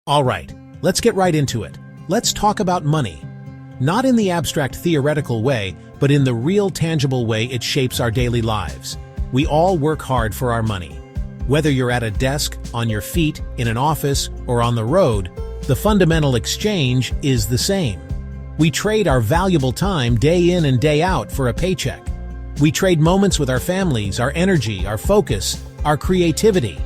All right, let's get right into it. Let's talk about money. Not in the abstract theoretical way, but in the real tangible way it shapes our daily lives. We all work hard for our money. Whether you're at a desk, on your feet, in an office, or on the road, the fundamental exchange is the same. We trade our valuable time day in and day out for a paycheck. We trade moments with our families, our energy, our focus, our creativity.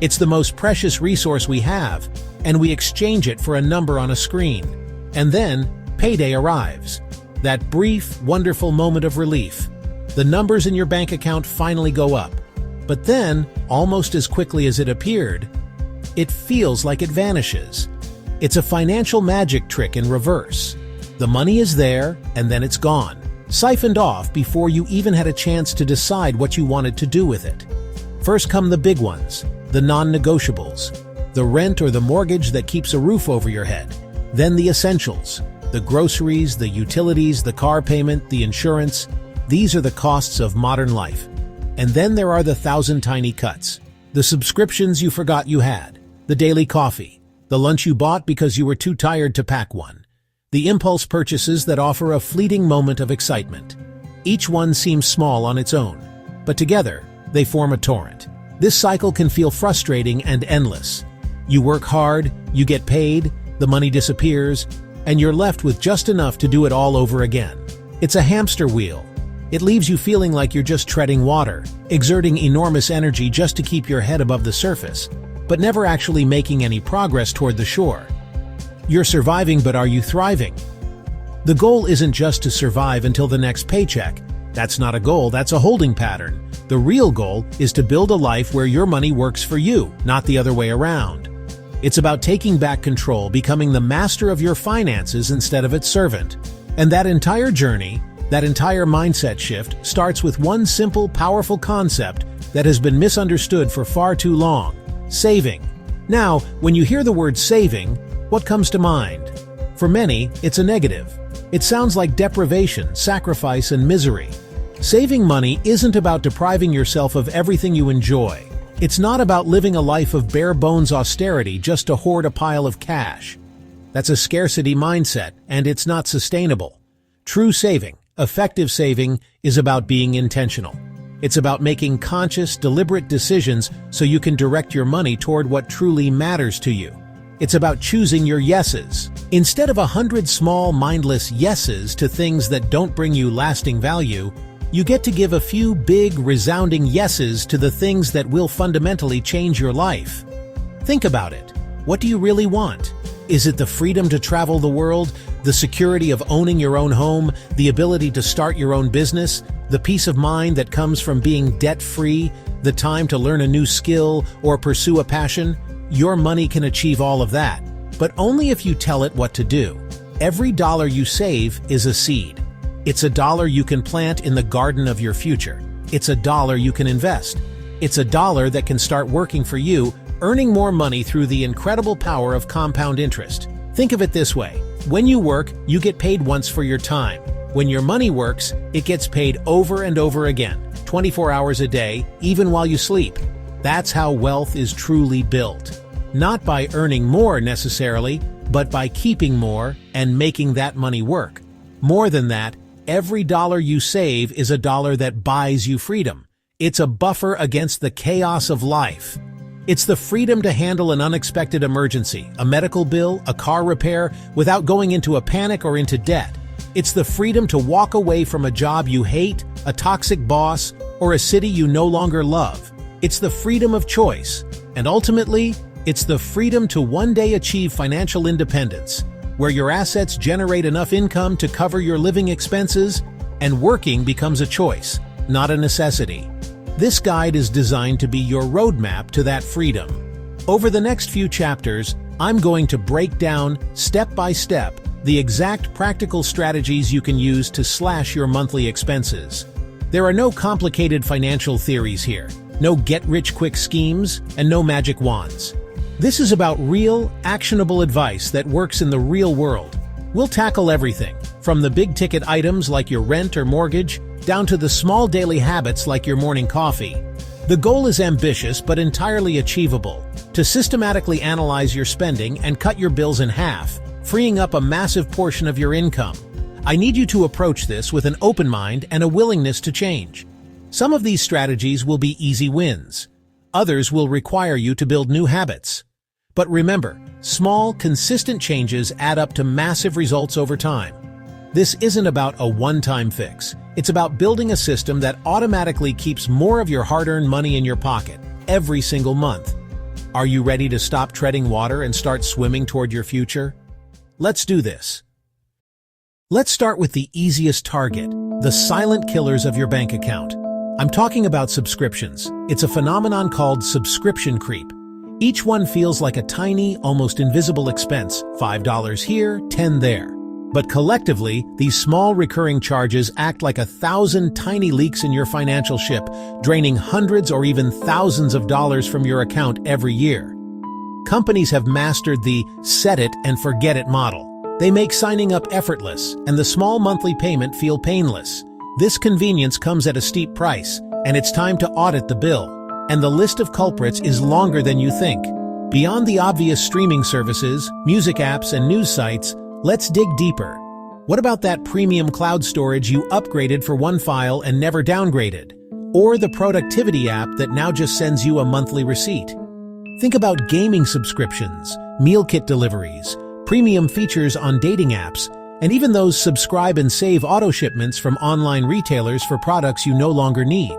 It's the most precious resource we have, and we exchange it for a number on a screen. And then, payday arrives. That brief, wonderful moment of relief. The numbers in your bank account finally go up. But then, almost as quickly as it appeared, it feels like it vanishes. It's a financial magic trick in reverse. The money is there, and then it's gone, siphoned off before you even had a chance to decide what you wanted to do with it. First come the big ones, the non-negotiables, the rent or the mortgage that keeps a roof over your head. Then the essentials, the groceries, the utilities, the car payment, the insurance. These are the costs of modern life. And then there are the 1,000 tiny cuts, the subscriptions you forgot you had, the daily coffee, the lunch you bought because you were too tired to pack one, the impulse purchases that offer a fleeting moment of excitement. Each one seems small on its own, but together they form a torrent. This cycle can feel frustrating and endless. You work hard, you get paid, the money disappears, and you're left with just enough to do it all over again. It's a hamster wheel. It leaves you feeling like you're just treading water, exerting enormous energy just to keep your head above the surface, but never actually making any progress toward the shore. You're surviving, but are you thriving? The goal isn't just to survive until the next paycheck. That's not a goal, that's a holding pattern. The real goal is to build a life where your money works for you, not the other way around. It's about taking back control, becoming the master of your finances instead of its servant. And that entire journey, that entire mindset shift, starts with one simple, powerful concept that has been misunderstood for far too long: saving. Now, when you hear the word saving, what comes to mind? For many, it's a negative. It sounds like deprivation, sacrifice, and misery. Saving money isn't about depriving yourself of everything you enjoy. It's not about living a life of bare-bones austerity just to hoard a pile of cash. That's a scarcity mindset, and it's not sustainable. True saving, effective saving, is about being intentional. It's about making conscious, deliberate decisions so you can direct your money toward what truly matters to you. It's about choosing your yeses. Instead of 100 small, mindless yeses to things that don't bring you lasting value, you get to give a few big, resounding yeses to the things that will fundamentally change your life. Think about it. What do you really want? Is it the freedom to travel the world, the security of owning your own home, the ability to start your own business, the peace of mind that comes from being debt-free, the time to learn a new skill or pursue a passion? Your money can achieve all of that, but only if you tell it what to do. Every dollar you save is a seed. It's a dollar you can plant in the garden of your future. It's a dollar you can invest. It's a dollar that can start working for you, earning more money through the incredible power of compound interest. Think of it this way. When you work, you get paid once for your time. When your money works, it gets paid over and over again, 24 hours a day, even while you sleep. That's how wealth is truly built. Not by earning more necessarily, but by keeping more and making that money work. More than that, every dollar you save is a dollar that buys you freedom. It's a buffer against the chaos of life. It's the freedom to handle an unexpected emergency, a medical bill, a car repair, without going into a panic or into debt. It's the freedom to walk away from a job you hate, a toxic boss, or a city you no longer love. It's the freedom of choice. And ultimately, it's the freedom to one day achieve financial independence, where your assets generate enough income to cover your living expenses, and working becomes a choice, not a necessity. This guide is designed to be your roadmap to that freedom. Over the next few chapters, I'm going to break down, step by step, the exact practical strategies you can use to slash your monthly expenses. There are no complicated financial theories here, no get-rich-quick schemes, and no magic wands. This is about real, actionable advice that works in the real world. We'll tackle everything, from the big-ticket items like your rent or mortgage, down to the small daily habits like your morning coffee. The goal is ambitious but entirely achievable: to systematically analyze your spending and cut your bills in half, freeing up a massive portion of your income. I need you to approach this with an open mind and a willingness to change. Some of these strategies will be easy wins. Others will require you to build new habits. But remember, small, consistent changes add up to massive results over time. This isn't about a one-time fix. It's about building a system that automatically keeps more of your hard-earned money in your pocket every single month. Are you ready to stop treading water and start swimming toward your future? Let's do this. Let's start with the easiest target: the silent killers of your bank account. I'm talking about subscriptions. It's a phenomenon called subscription creep. Each one feels like a tiny, almost invisible expense, $5 here, $10 there. But collectively, these small recurring charges act like 1,000 tiny leaks in your financial ship, draining hundreds or even thousands of dollars from your account every year. Companies have mastered the set it and forget it model. They make signing up effortless, and the small monthly payment feel painless. This convenience comes at a steep price, and it's time to audit the bill. And the list of culprits is longer than you think. Beyond the obvious streaming services, music apps, and news sites, let's dig deeper. What about that premium cloud storage you upgraded for one file and never downgraded? Or the productivity app that now just sends you a monthly receipt? Think about gaming subscriptions, meal kit deliveries, premium features on dating apps, and even those subscribe and save auto shipments from online retailers for products you no longer need.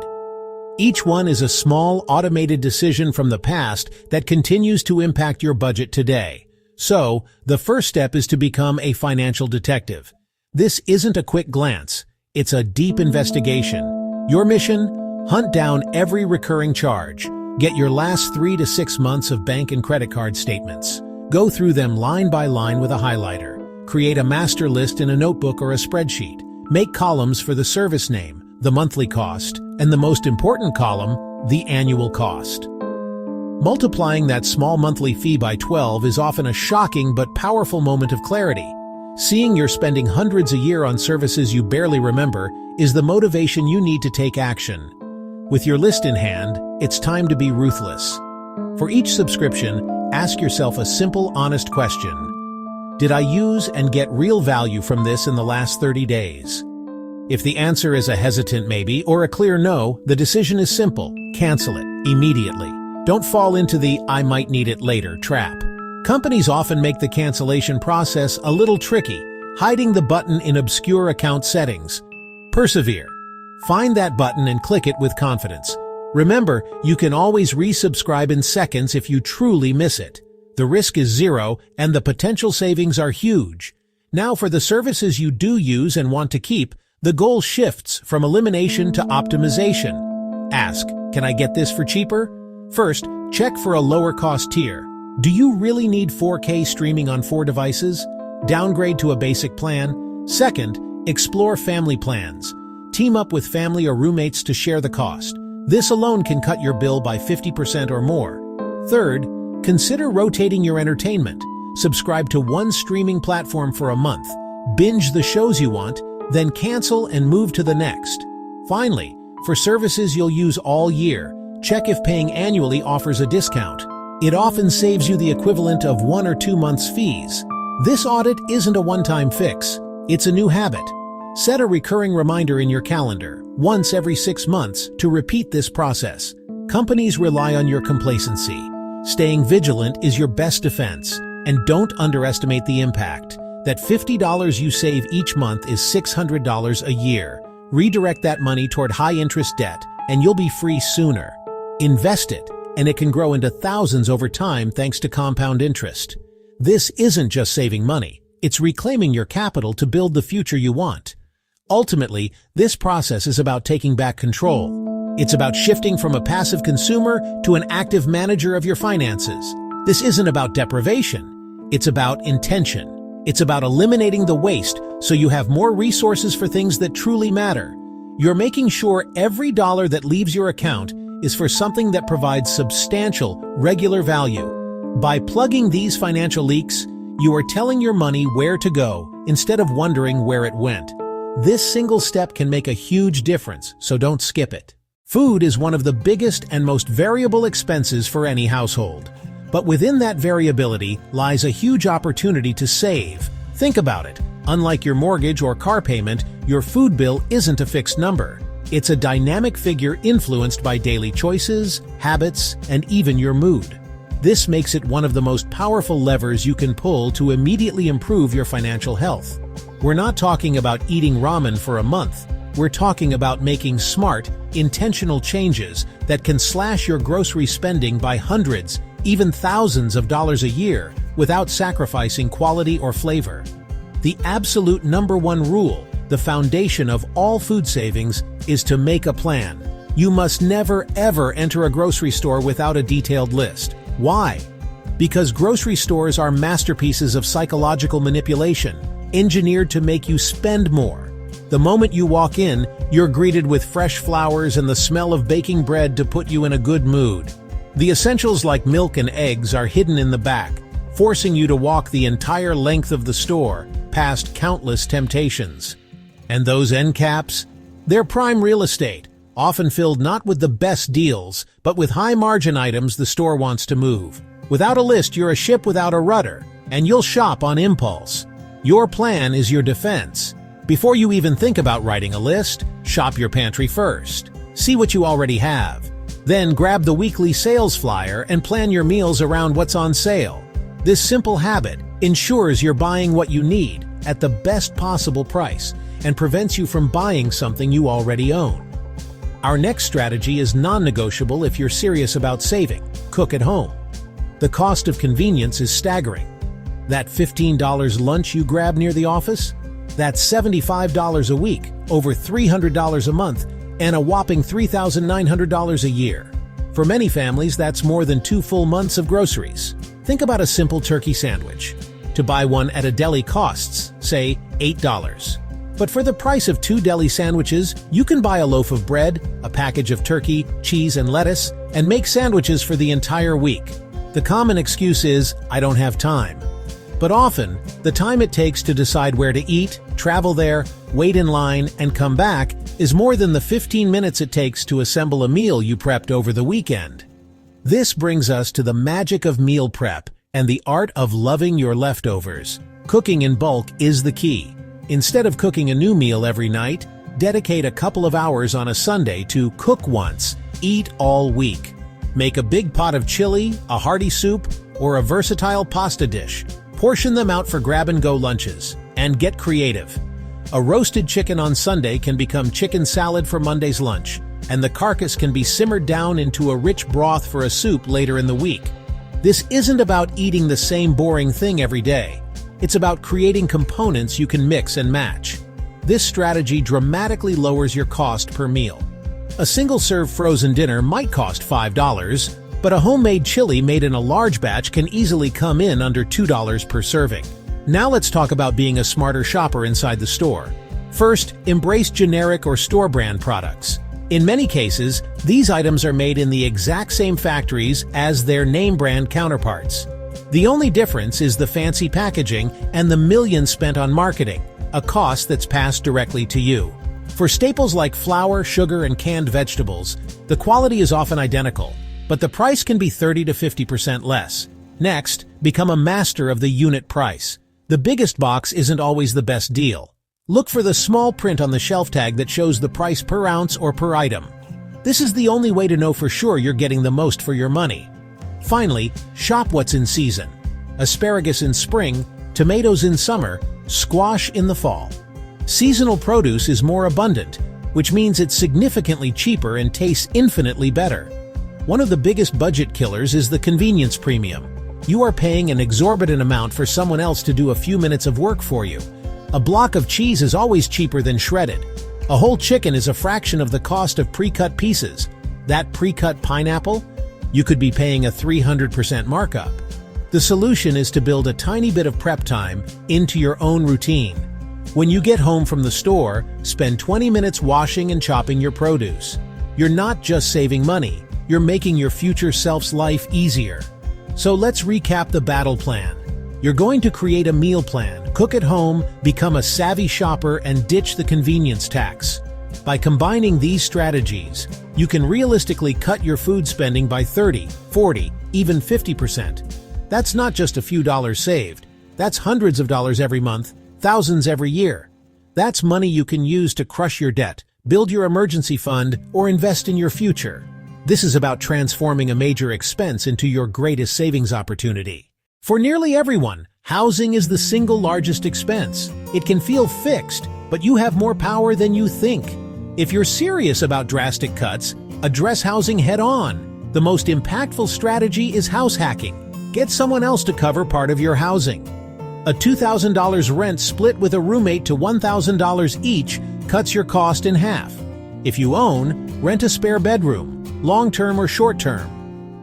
Each one is a small, automated decision from the past that continues to impact your budget today. So, the first step is to become a financial detective. This isn't a quick glance. It's a deep investigation. Your mission? Hunt down every recurring charge. Get your last 3 to 6 months of bank and credit card statements. Go through them line by line with a highlighter. Create a master list in a notebook or a spreadsheet. Make columns for the service name, the monthly cost, and the most important column, the annual cost. Multiplying that small monthly fee by 12 is often a shocking but powerful moment of clarity. Seeing you're spending hundreds a year on services you barely remember is the motivation you need to take action. With your list in hand, it's time to be ruthless. For each subscription, ask yourself a simple, honest question. Did I use and get real value from this in the last 30 days? If the answer is a hesitant maybe or a clear no, the decision is simple: cancel it immediately. Don't fall into the "I might need it later" trap. Companies often make the cancellation process a little tricky, hiding the button in obscure account settings. Persevere. Find that button and click it with confidence. Remember, you can always resubscribe in seconds if you truly miss it. The risk is zero, and the potential savings are huge. Now, for the services you do use and want to keep, the goal shifts from elimination to optimization. Ask, can I get this for cheaper? First, check for a lower-cost tier. Do you really need 4K streaming on 4 devices? Downgrade to a basic plan. Second, explore family plans. Team up with family or roommates to share the cost. This alone can cut your bill by 50% or more. Third, consider rotating your entertainment. Subscribe to one streaming platform for a month. Binge the shows you want, then cancel and move to the next. Finally, for services you'll use all year, check if paying annually offers a discount. It often saves you the equivalent of 1 or 2 months' fees. This audit isn't a one-time fix. It's a new habit. Set a recurring reminder in your calendar, once every 6 months, to repeat this process. Companies rely on your complacency. Staying vigilant is your best defense. And don't underestimate the impact. That $50 you save each month is $600 a year. Redirect that money toward high-interest debt, and you'll be free sooner. Invest it, and it can grow into thousands over time thanks to compound interest. This isn't just saving money. It's reclaiming your capital to build the future you want. Ultimately, this process is about taking back control. It's about shifting from a passive consumer to an active manager of your finances. This isn't about deprivation. It's about intention. It's about eliminating the waste so you have more resources for things that truly matter. You're making sure every dollar that leaves your account is for something that provides substantial, regular value. By plugging these financial leaks, you are telling your money where to go instead of wondering where it went. This single step can make a huge difference, so don't skip it. Food is one of the biggest and most variable expenses for any household. But within that variability lies a huge opportunity to save. Think about it. Unlike your mortgage or car payment, your food bill isn't a fixed number. It's a dynamic figure influenced by daily choices, habits, and even your mood. This makes it one of the most powerful levers you can pull to immediately improve your financial health. We're not talking about eating ramen for a month. We're talking about making smart, intentional changes that can slash your grocery spending by hundreds, even thousands of dollars a year without sacrificing quality or flavor. The absolute number one rule, the foundation of all food savings, is to make a plan. You must never ever enter a grocery store without a detailed list. Why? Because grocery stores are masterpieces of psychological manipulation, engineered to make you spend more. The moment you walk in, you're greeted with fresh flowers and the smell of baking bread to put you in a good mood. The essentials like milk and eggs are hidden in the back, forcing you to walk the entire length of the store, past countless temptations. And those end caps? They're prime real estate, often filled not with the best deals, but with high-margin items the store wants to move. Without a list, you're a ship without a rudder, and you'll shop on impulse. Your plan is your defense. Before you even think about writing a list, shop your pantry first. See what you already have. Then grab the weekly sales flyer and plan your meals around what's on sale. This simple habit ensures you're buying what you need at the best possible price and prevents you from buying something you already own. Our next strategy is non-negotiable if you're serious about saving. Cook at home. The cost of convenience is staggering. That $15 lunch you grab near the office? That's $75 a week, over $300 a month, and a whopping $3,900 a year. For many families, that's more than 2 full months of groceries. Think about a simple turkey sandwich. To buy one at a deli costs, say, $8. But for the price of 2 deli sandwiches, you can buy a loaf of bread, a package of turkey, cheese, and lettuce, and make sandwiches for the entire week. The common excuse is, I don't have time. But often, the time it takes to decide where to eat, travel there, wait in line, and come back is more than the 15 minutes it takes to assemble a meal you prepped over the weekend. This brings us to the magic of meal prep and the art of loving your leftovers. Cooking in bulk is the key. Instead of cooking a new meal every night, dedicate a couple of hours on a Sunday to cook once, eat all week. Make a big pot of chili, a hearty soup, or a versatile pasta dish. Portion them out for grab-and-go lunches, and get creative. A roasted chicken on Sunday can become chicken salad for Monday's lunch, and the carcass can be simmered down into a rich broth for a soup later in the week. This isn't about eating the same boring thing every day. It's about creating components you can mix and match. This strategy dramatically lowers your cost per meal. A single-serve frozen dinner might cost $5, but a homemade chili made in a large batch can easily come in under $2 per serving. Now let's talk about being a smarter shopper inside the store. First, embrace generic or store-brand products. In many cases, these items are made in the exact same factories as their name-brand counterparts. The only difference is the fancy packaging and the millions spent on marketing, a cost that's passed directly to you. For staples like flour, sugar, and canned vegetables, the quality is often identical, but the price can be 30 to 50% less. Next, become a master of the unit price. The biggest box isn't always the best deal. Look for the small print on the shelf tag that shows the price per ounce or per item. This is the only way to know for sure you're getting the most for your money. Finally, shop what's in season. Asparagus in spring, tomatoes in summer, squash in the fall. Seasonal produce is more abundant, which means it's significantly cheaper and tastes infinitely better. One of the biggest budget killers is the convenience premium. You are paying an exorbitant amount for someone else to do a few minutes of work for you. A block of cheese is always cheaper than shredded. A whole chicken is a fraction of the cost of pre-cut pieces. That pre-cut pineapple? You could be paying a 300% markup. The solution is to build a tiny bit of prep time into your own routine. When you get home from the store, spend 20 minutes washing and chopping your produce. You're not just saving money, you're making your future self's life easier. So let's recap the battle plan. You're going to create a meal plan, cook at home, become a savvy shopper, and ditch the convenience tax. By combining these strategies, you can realistically cut your food spending by 30, 40, even 50%. That's not just a few dollars saved. That's hundreds of dollars every month, thousands every year. That's money you can use to crush your debt, build your emergency fund, or invest in your future. This is about transforming a major expense into your greatest savings opportunity. For nearly everyone, housing is the single largest expense. It can feel fixed, but you have more power than you think. If you're serious about drastic cuts, address housing head-on. The most impactful strategy is house hacking. Get someone else to cover part of your housing. A $2,000 rent split with a roommate to $1,000 each cuts your cost in half. If you own, rent a spare bedroom, long-term or short-term.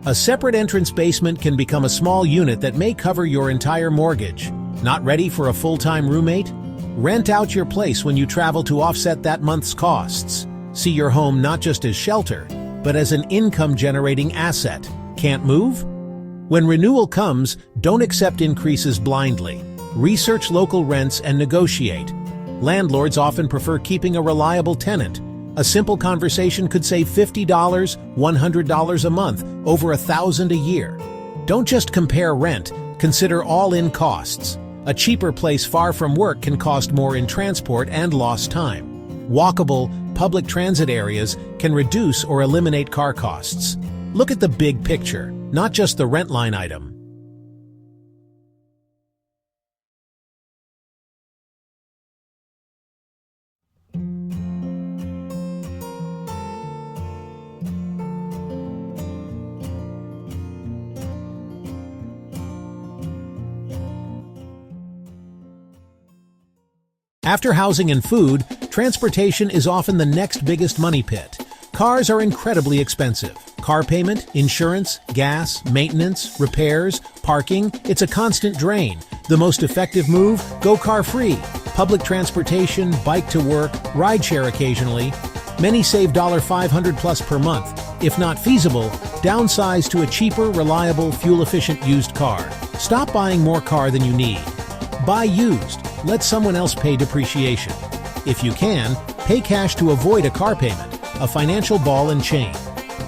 A separate entrance basement can become a small unit that may cover your entire mortgage. Not ready for a full-time roommate? Rent out your place when you travel to offset that month's costs. See your home not just as shelter, but as an income-generating asset. Can't move? When renewal comes, don't accept increases blindly. Research local rents and negotiate. Landlords often prefer keeping a reliable tenant. A simple conversation could save $50, $100 a month, over $1,000 a year. Don't just compare rent, consider all-in costs. A cheaper place far from work can cost more in transport and lost time. Walkable, public transit areas can reduce or eliminate car costs. Look at the big picture, not just the rent line item. After housing and food, transportation is often the next biggest money pit. Cars are incredibly expensive. Car payment, insurance, gas, maintenance, repairs, parking, it's a constant drain. The most effective move? Go car-free. Public transportation, bike to work, rideshare occasionally. Many save $500 plus per month. If not feasible, downsize to a cheaper, reliable, fuel-efficient used car. Stop buying more car than you need. Buy used. Let someone else pay depreciation. If you can, pay cash to avoid a car payment, a financial ball and chain.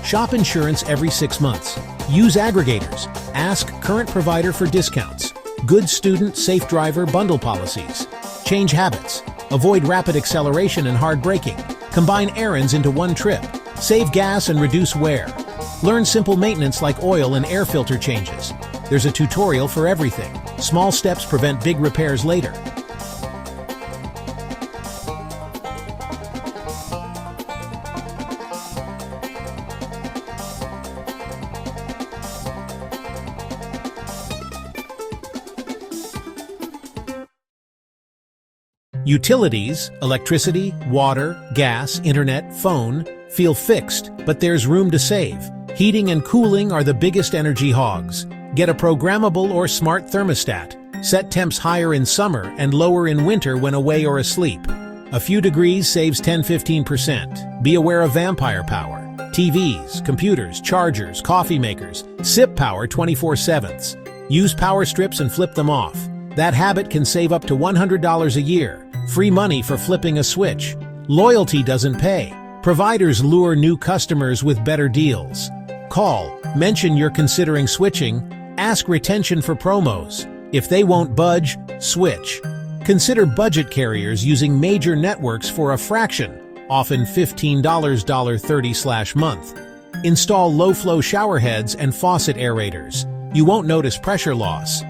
Shop insurance every 6 months. Use aggregators. Ask current provider for discounts. Good student, safe driver, bundle policies. Change habits. Avoid rapid acceleration and hard braking. Combine errands into one trip. Save gas and reduce wear. Learn simple maintenance like oil and air filter changes. There's a tutorial for everything. Small steps prevent big repairs later. Utilities, electricity, water, gas, internet, phone, feel fixed, but there's room to save. Heating and cooling are the biggest energy hogs. Get a programmable or smart thermostat. Set temps higher in summer and lower in winter when away or asleep. A few degrees saves 10–15%. Be aware of vampire power. TVs, computers, chargers, coffee makers, sip power 24/7. Use power strips and flip them off. That habit can save up to $100 a year. Free money for flipping a switch. Loyalty doesn't pay. Providers lure new customers with better deals. Call, mention you're considering switching, ask retention for promos. If they won't budge, switch. Consider budget carriers using major networks for a fraction, often $15 $30/month. Install low-flow shower heads and faucet aerators. You won't notice pressure loss.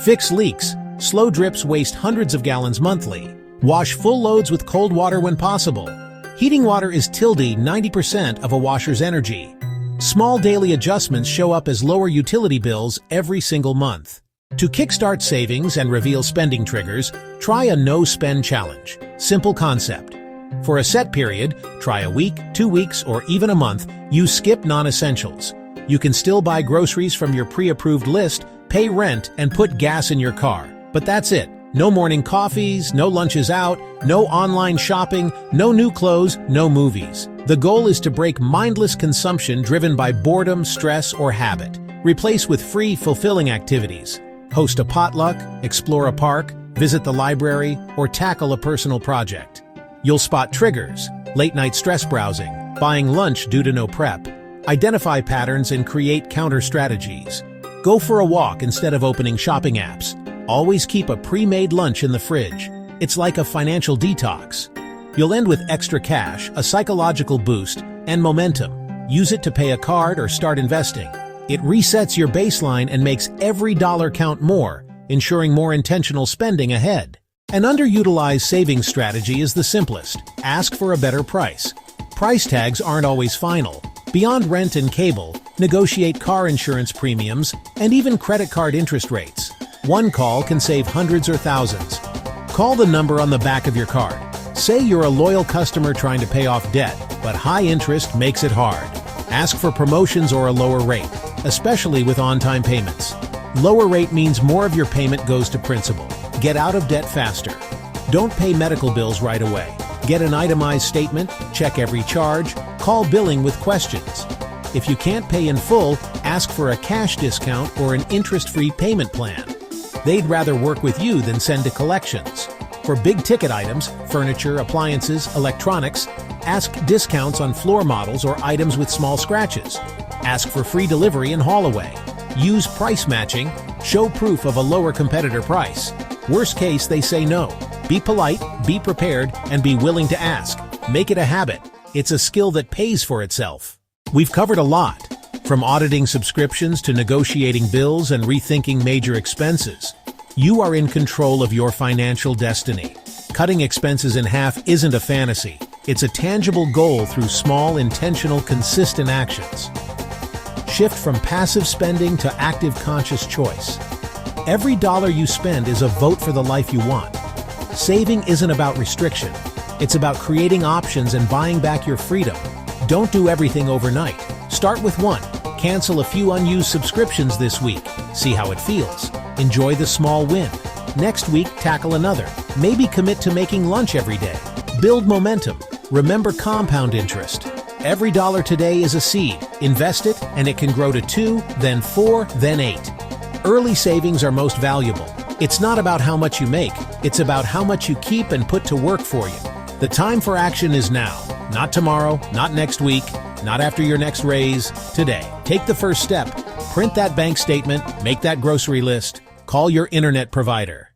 Fix leaks. Slow drips waste hundreds of gallons monthly. Wash full loads with cold water when possible. Heating water is 90% of a washer's energy. Small daily adjustments show up as lower utility bills every single month. To kickstart savings and reveal spending triggers, try a no-spend challenge. Simple concept. For a set period, try a week, 2 weeks, or even a month, you skip non-essentials. You can still buy groceries from your pre-approved list, pay rent, and put gas in your car. But that's it. No morning coffees, no lunches out, no online shopping, no new clothes, no movies. The goal is to break mindless consumption driven by boredom, stress, or habit. Replace with free, fulfilling activities. Host a potluck, explore a park, visit the library, or tackle a personal project. You'll spot triggers. late-night stress browsing, buying lunch due to no prep. Identify patterns and create counter-strategies. Go for a walk instead of opening shopping apps. Always keep a pre-made lunch in the fridge. It's like a financial detox. You'll end with extra cash, a psychological boost, and momentum. Use it to pay a card or start investing. It resets your baseline and makes every dollar count more, ensuring more intentional spending ahead. An underutilized savings strategy is the simplest. Ask for a better price. Price tags aren't always final. Beyond rent and cable, negotiate car insurance premiums and even credit card interest rates. One call can save hundreds or thousands. Call the number on the back of your card. Say you're a loyal customer trying to pay off debt, but high interest makes it hard. Ask for promotions or a lower rate, especially with on-time payments. Lower rate means more of your payment goes to principal. Get out of debt faster. Don't pay medical bills right away. Get an itemized statement, check every charge, call billing with questions. If you can't pay in full, ask for a cash discount or an interest-free payment plan. They'd rather work with you than send to collections. For big-ticket items, furniture, appliances, electronics, ask discounts on floor models or items with small scratches. Ask for free delivery and haul away. Use price matching. Show proof of a lower competitor price. Worst case, they say no. Be polite, be prepared, and be willing to ask. Make it a habit. It's a skill that pays for itself. We've covered a lot, from auditing subscriptions to negotiating bills and rethinking major expenses. You are in control of your financial destiny. Cutting expenses in half isn't a fantasy. It's a tangible goal through small, intentional, consistent actions. Shift from passive spending to active, conscious choice. Every dollar you spend is a vote for the life you want. Saving isn't about restriction. It's about creating options and buying back your freedom. Don't do everything overnight. Start with one. Cancel a few unused subscriptions this week. See how it feels. Enjoy the small win. Next week, tackle another. Maybe commit to making lunch every day. Build momentum. Remember compound interest. Every dollar today is a seed. Invest it, and it can grow to 2, then 4, then 8. Early savings are most valuable. It's not about how much you make. It's about how much you keep and put to work for you. The time for action is now. Not tomorrow, not next week, not after your next raise. Today. Take the first step. Print that bank statement, make that grocery list, call your internet provider.